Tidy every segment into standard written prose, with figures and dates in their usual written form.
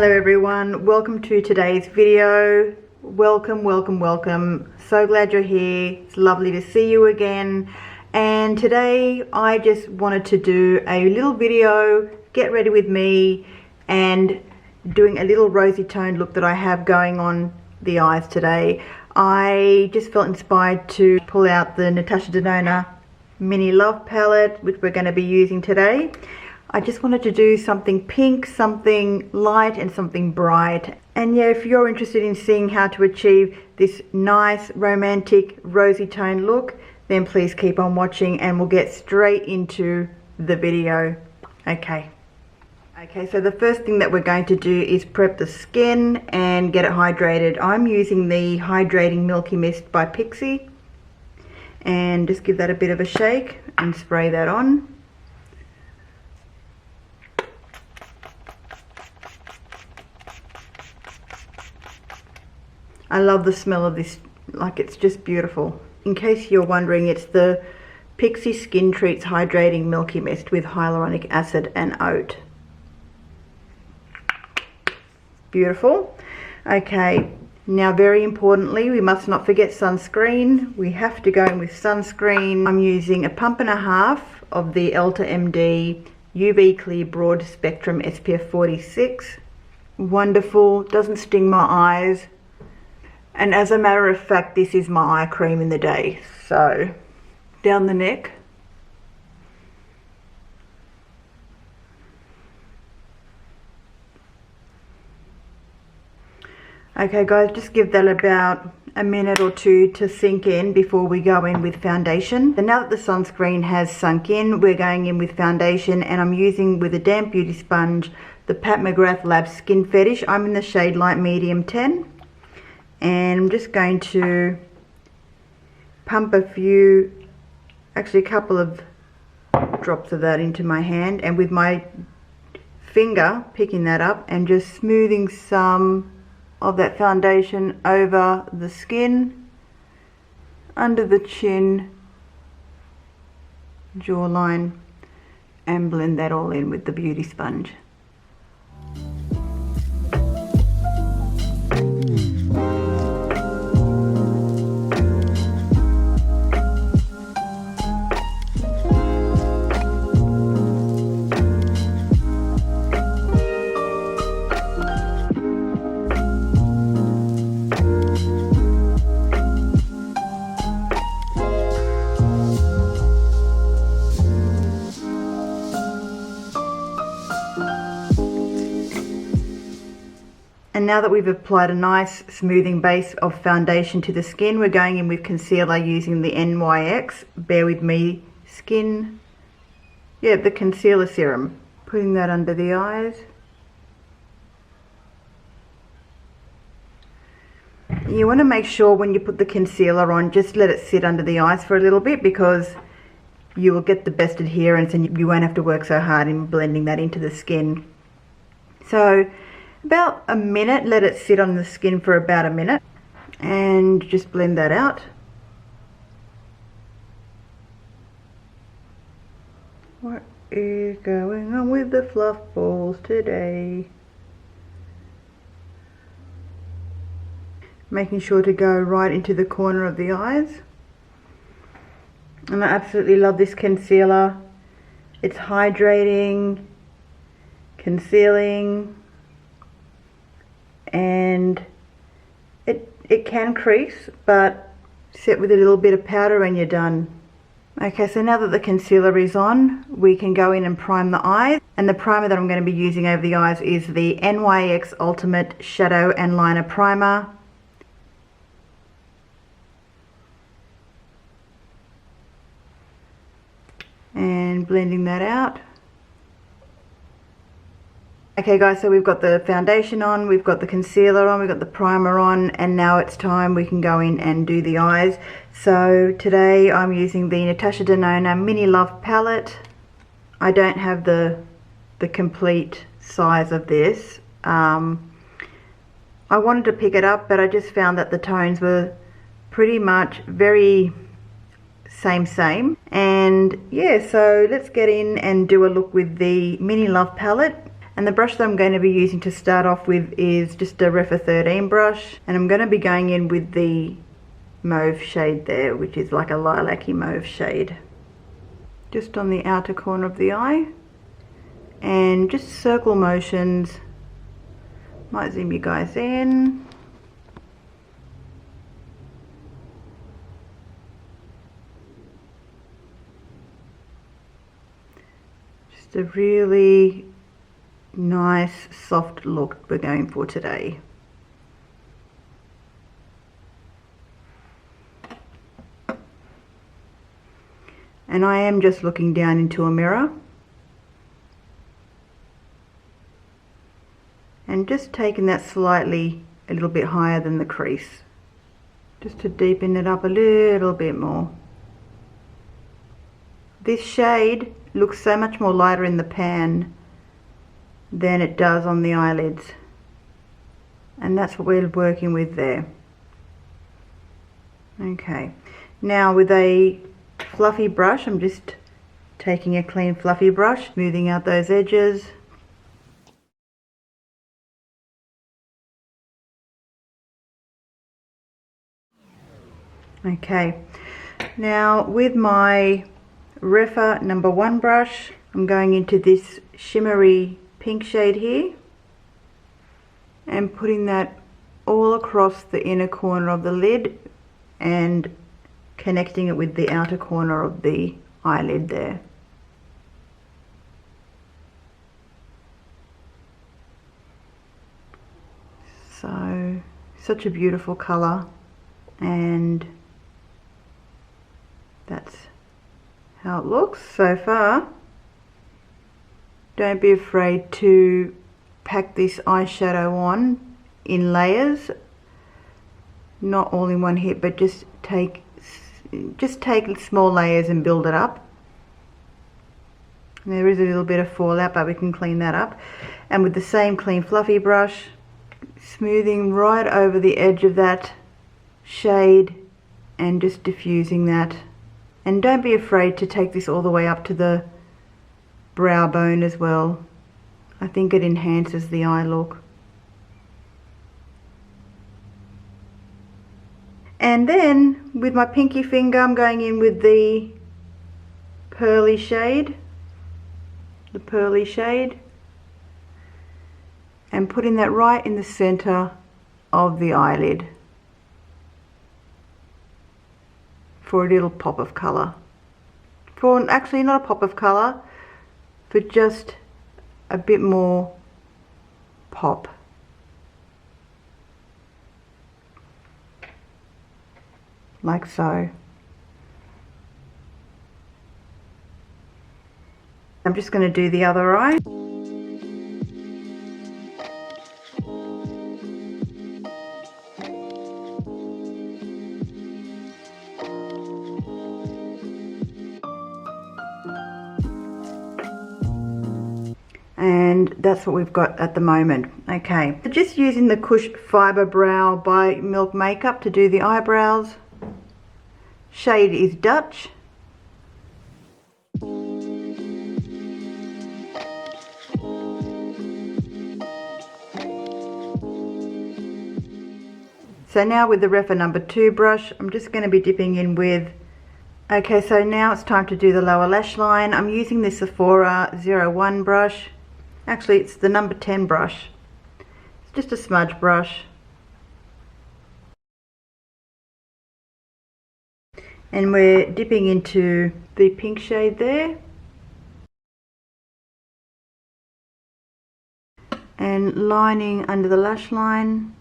Hello everyone, welcome to today's video. Welcome. So glad you're here. It's lovely to see you again. And today I just wanted to do a little video, get ready with me, and doing a little rosy toned look that I have going on the eyes today. I just felt inspired to pull out the Natasha Denona Mini Love palette, which we're going to be using today. I just wanted to do something pink, something light and something bright. And yeah, if you're interested in seeing how to achieve this nice romantic rosy tone look, then please keep on watching and we'll get straight into the video. Okay, so the first thing that we're going to do is prep the skin and get it hydrated. I'm using the Hydrating Milky Mist by Pixi, and just give that a bit of a shake and spray that on. I love the smell of this, like it's just beautiful. In case you're wondering, it's the Pixi Skin Treats Hydrating Milky Mist with hyaluronic acid and oat. Beautiful. Okay, now very importantly, we must not forget sunscreen. We have to go in with sunscreen. I'm using a pump and a half of the Elta MD UV Clear Broad Spectrum SPF 46. Wonderful, doesn't sting my eyes. And as a matter of fact, this is my eye cream in the day. So, down the neck. Okay guys, just give that about a minute or two to sink in before we go in with foundation. And now that the sunscreen has sunk in, we're going in with foundation, and I'm using with a damp beauty sponge the Mcgrath Lab Skin Fetish. I'm in the shade Light Medium 10. And I'm just going to pump a couple of drops of that into my hand, and with my finger picking that up and just smoothing some of that foundation over the skin, under the chin, jawline, and blend that all in with the beauty sponge. And now that we've applied a nice smoothing base of foundation to the skin, we're going in with concealer using the NYX Bear With Me Skin, the concealer serum. Putting that under the eyes. You want to make sure when you put the concealer on, just let it sit under the eyes for a little bit, because you will get the best adherence and you won't have to work so hard in blending that into the skin. So about a minute, let it sit on the skin for about a minute, and just blend that out. What is going on with the fluff balls today? Making sure to go right into the corner of the eyes. And I absolutely love this concealer. It's hydrating, concealing, and it can crease, but set with a little bit of powder and you're done. Okay, so now that the concealer is on, we can go in and prime the eyes. And the primer that I'm going to be using over the eyes is the NYX Ultimate Shadow and Liner Primer. And blending that out. Okay guys, so we've got the foundation on, we've got the concealer on, we've got the primer on, and now it's time we can go in and do the eyes. So today I'm using the Natasha Denona Mini Love palette. I don't have the complete size of this. I wanted to pick it up, but I just found that the tones were pretty much very same. And yeah, so let's get in and do a look with the Mini Love palette. And the brush that I'm going to be using to start off with is just a Refa 13 brush, and I'm going to be going in with the mauve shade there, which is like a lilac-y mauve shade, just on the outer corner of the eye, and just circle motions. Might zoom you guys in. Just a really nice soft look we're going for today. And I am just looking down into a mirror and just taking that slightly a little bit higher than the crease, just to deepen it up a little bit more. This shade looks so much more lighter in the pan than it does on the eyelids, and that's what we're working with there. Okay, now with a fluffy brush, I'm just taking a clean fluffy brush, smoothing out those edges. Okay, now with my Refa number 1 brush, I'm going into this shimmery pink shade here and putting that all across the inner corner of the lid and connecting it with the outer corner of the eyelid there. So, such a beautiful colour, and that's how it looks so far. Don't be afraid to pack this eyeshadow on in layers, not all in one hit, but just take small layers and build it up. And there is a little bit of fallout, but we can clean that up. And with the same clean fluffy brush, smoothing right over the edge of that shade and just diffusing that. And don't be afraid to take this all the way up to the brow bone as well. I think it enhances the eye look. And then with my pinky finger, I'm going in with the pearly shade, and putting that right in the center of the eyelid for a little pop of color. For actually not a pop of color, but just a bit more pop. Like so. I'm just going to do the other eye. And that's what we've got at the moment. Okay, so just using the Kush Fiber Brow by Milk Makeup to do the eyebrows. Shade is Dutch. So now with the Refa number 2 brush, I'm just going to be dipping in with, okay, so now it's time to do the lower lash line. I'm using the Sephora 01 brush. Actually, it's the number 10 brush. It's just a smudge brush. And we're dipping into the pink shade there. And lining under the lash line.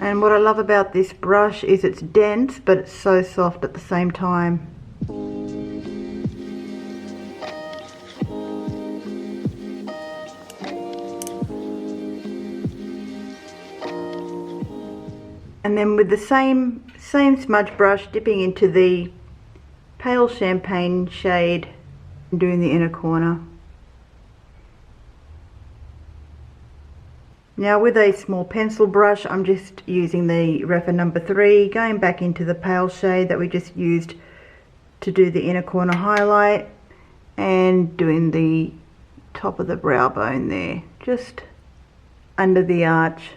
And what I love about this brush is it's dense, but it's so soft at the same time. And then with the same smudge brush, dipping into the pale champagne shade and doing the inner corner. Now with a small pencil brush, I'm just using the Refa number 3, going back into the pale shade that we just used to do the inner corner highlight, and doing the top of the brow bone there, just under the arch.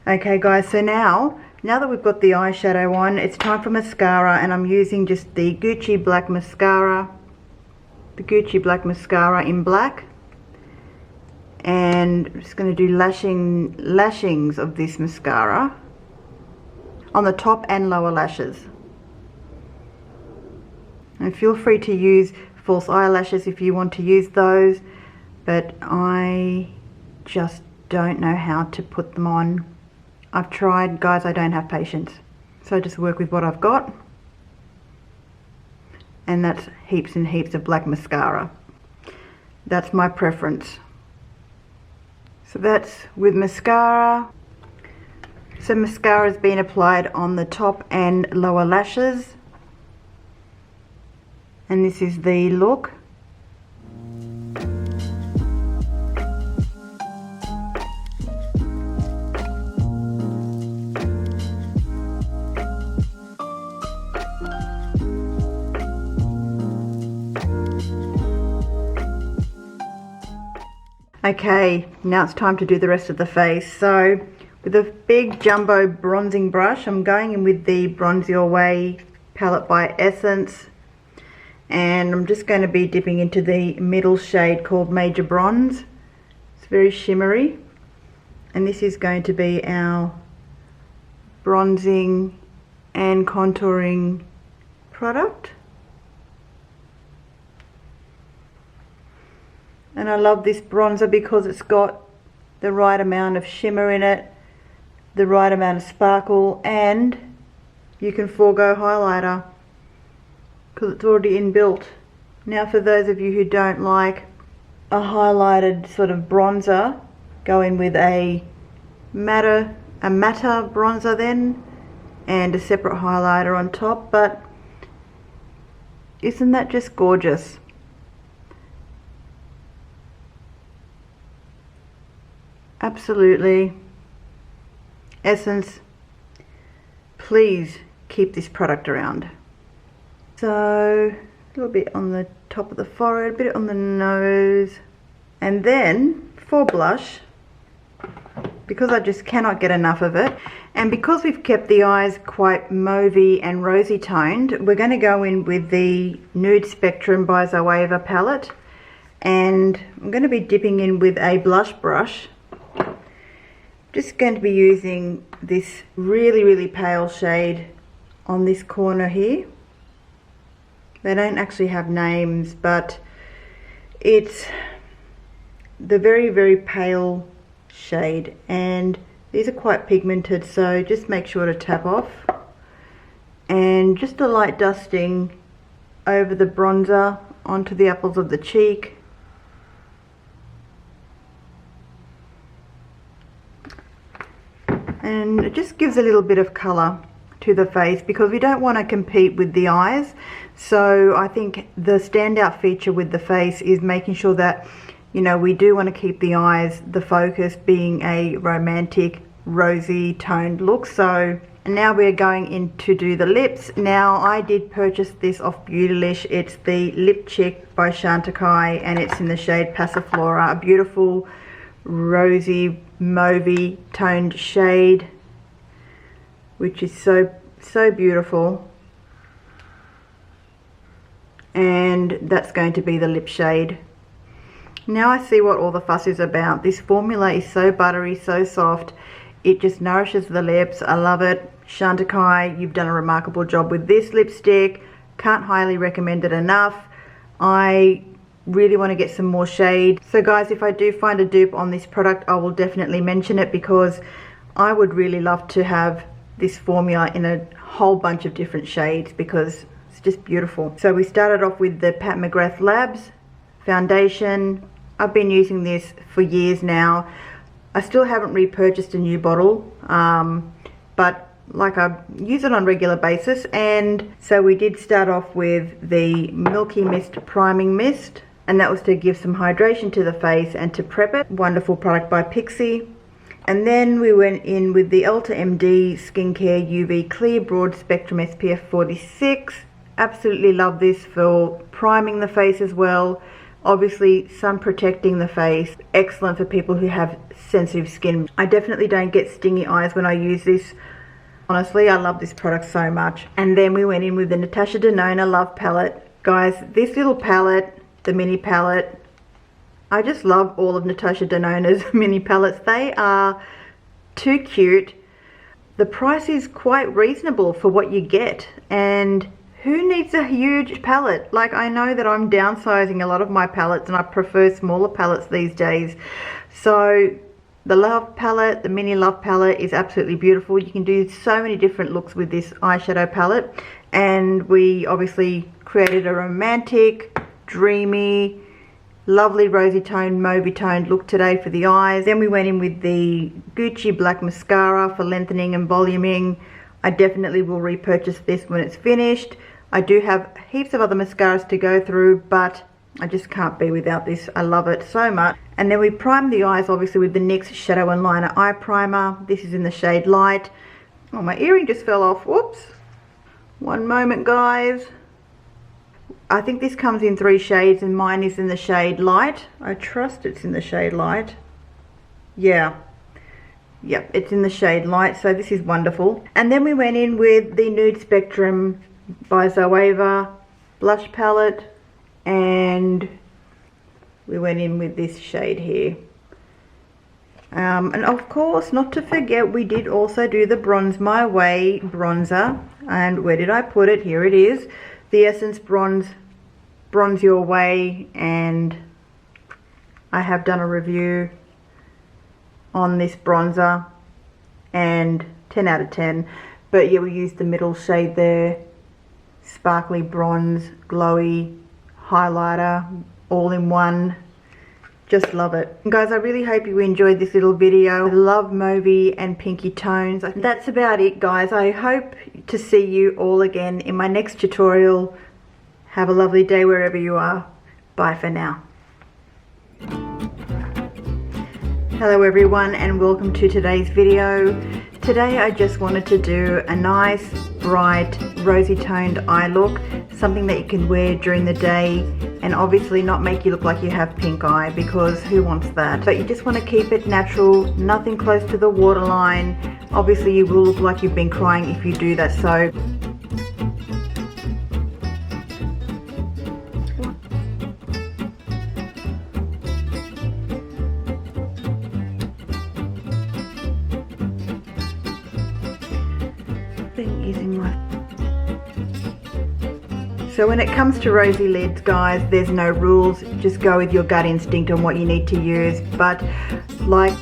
Okay guys, so now that we've got the eyeshadow on, it's time for mascara, and I'm using just the Gucci black mascara, in black, and I'm just going to do lashings of this mascara on the top and lower lashes. And feel free to use false eyelashes if you want to use those, but I just don't know how to put them on. I've tried, guys, I don't have patience. So I just work with what I've got. And that's heaps and heaps of black mascara. That's my preference. So that's with mascara. So mascara has been applied on the top and lower lashes. And this is the look. Okay, now it's time to do the rest of the face. So with a big jumbo bronzing brush, I'm going in with the Bronze Your Way palette by Essence, and I'm just going to be dipping into the middle shade called Major Bronze. It's very shimmery, and this is going to be our bronzing and contouring product. And I love this bronzer because it's got the right amount of shimmer in it, the right amount of sparkle, and you can forego highlighter because it's already inbuilt. Now for those of you who don't like a highlighted sort of bronzer, go in with a matte bronzer then, and a separate highlighter on top. But isn't that just gorgeous? Absolutely. Essence, please keep this product around. So a little bit on the top of the forehead, a bit on the nose, and then for blush, because I just cannot get enough of it, and because we've kept the eyes quite mauvey and rosy toned, we're going to go in with the Nude Spectrum by Zoeva palette, and I'm going to be dipping in with a blush brush. Just going to be using this really pale shade on this corner here. They don't actually have names, but it's the very pale shade, and these are quite pigmented, so just make sure to tap off, and just a light dusting over the bronzer onto the apples of the cheek. And it just gives a little bit of colour to the face because we don't want to compete with the eyes. So I think the standout feature with the face is making sure that, you know, we do want to keep the eyes the focus, being a romantic rosy toned look. So now we're going in to do the lips. Now I did purchase this off Beautylish. It's the Lip Chic by Chantecaille, and it's in the shade Passiflora, a beautiful rosy mauvey toned shade, which is so beautiful. And that's going to be the lip shade. Now I see what all the fuss is about. This formula is so buttery, so soft. It just nourishes the lips. I love it. Chantecaille, you've done a remarkable job with this lipstick. Can't highly recommend it enough. I really want to get some more shade. So guys, if I do find a dupe on this product, I will definitely mention it, because I would really love to have this formula in a whole bunch of different shades, because it's just beautiful. So we started off with the Pat McGrath Labs foundation. I've been using this for years now. I still haven't repurchased a new bottle, but like I use it on a regular basis. And so we did start off with the Milky Mist Priming Mist, and that was to give some hydration to the face and to prep it. Wonderful product by Pixi. And then we went in with the Elta MD Skincare UV Clear Broad Spectrum SPF 46. Absolutely love this for priming the face as well. Obviously sun protecting the face. Excellent for people who have sensitive skin. I definitely don't get stingy eyes when I use this. Honestly, I love this product so much. And then we went in with the Natasha Denona Love Palette. Guys, this little palette, the mini palette, I just love all of Natasha Denona's mini palettes. They are too cute. The price is quite reasonable for what you get, and who needs a huge palette? Like, I know that I'm downsizing a lot of my palettes and I prefer smaller palettes these days. So the Love palette, the mini Love palette, is absolutely beautiful. You can do so many different looks with this eyeshadow palette, and we obviously created a romantic, dreamy, lovely rosy toned, mauvey toned look today for the eyes. Then we went in with the Gucci black mascara for lengthening and voluming. I definitely will repurchase this when it's finished. I do have heaps of other mascaras to go through, but I just can't be without this. I love it so much. And then we primed the eyes obviously with the NYX Shadow and Liner Eye Primer. This is in the shade Light. Oh, my earring just fell off. Whoops. One moment, guys. I think this comes in 3 shades and mine is in the shade Light. I trust it's in the shade Light. Yeah. Yep, it's in the shade Light, so this is wonderful. And then we went in with the Nude Spectrum by Zoeva blush palette, and we went in with this shade here. And of course, not to forget, we did also do the Bronze My Way bronzer. And where did I put it? Here it is. The Essence Bronze Your Way, and I have done a review on this bronzer, and 10 out of 10. But yeah, we used the middle shade there. Sparkly bronze, glowy highlighter, all in one. Just love it. And guys, I really hope you enjoyed this little video. I love mauvey and pinky tones. That's about it, guys. I hope to see you all again in my next tutorial. Have a lovely day wherever you are. Bye for now. Hello everyone, and welcome to today's video. Today I just wanted to do a nice, bright, rosy toned eye look. Something that you can wear during the day and obviously not make you look like you have pink eye, because who wants that? But you just want to keep it natural, nothing close to the waterline. Obviously you will look like you've been crying if you do that, so So when it comes to rosy lids, guys, there's no rules. Just go with your gut instinct on what you need to use. But like,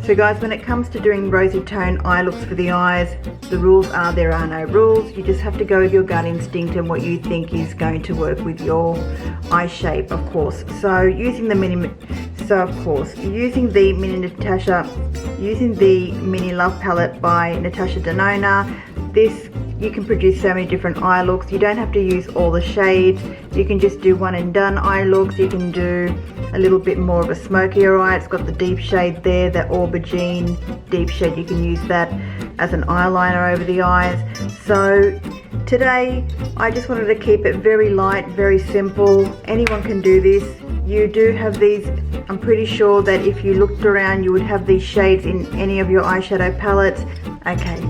so guys, when it comes to doing rosy tone eye looks for the eyes, the rules are there are no rules. You just have to go with your gut instinct and what you think is going to work with your eye shape, of course. So using the mini mini Love palette by Natasha Denona. This, you can produce so many different eye looks. You don't have to use all the shades. You can just do one and done eye looks. You can do a little bit more of a smokier eye. It's got the deep shade there, that aubergine deep shade. You can use that as an eyeliner over the eyes. So today I just wanted to keep it very light, very simple. Anyone can do this. You do have these, I'm pretty sure that if you looked around you would have these shades in any of your eyeshadow palettes. Okay,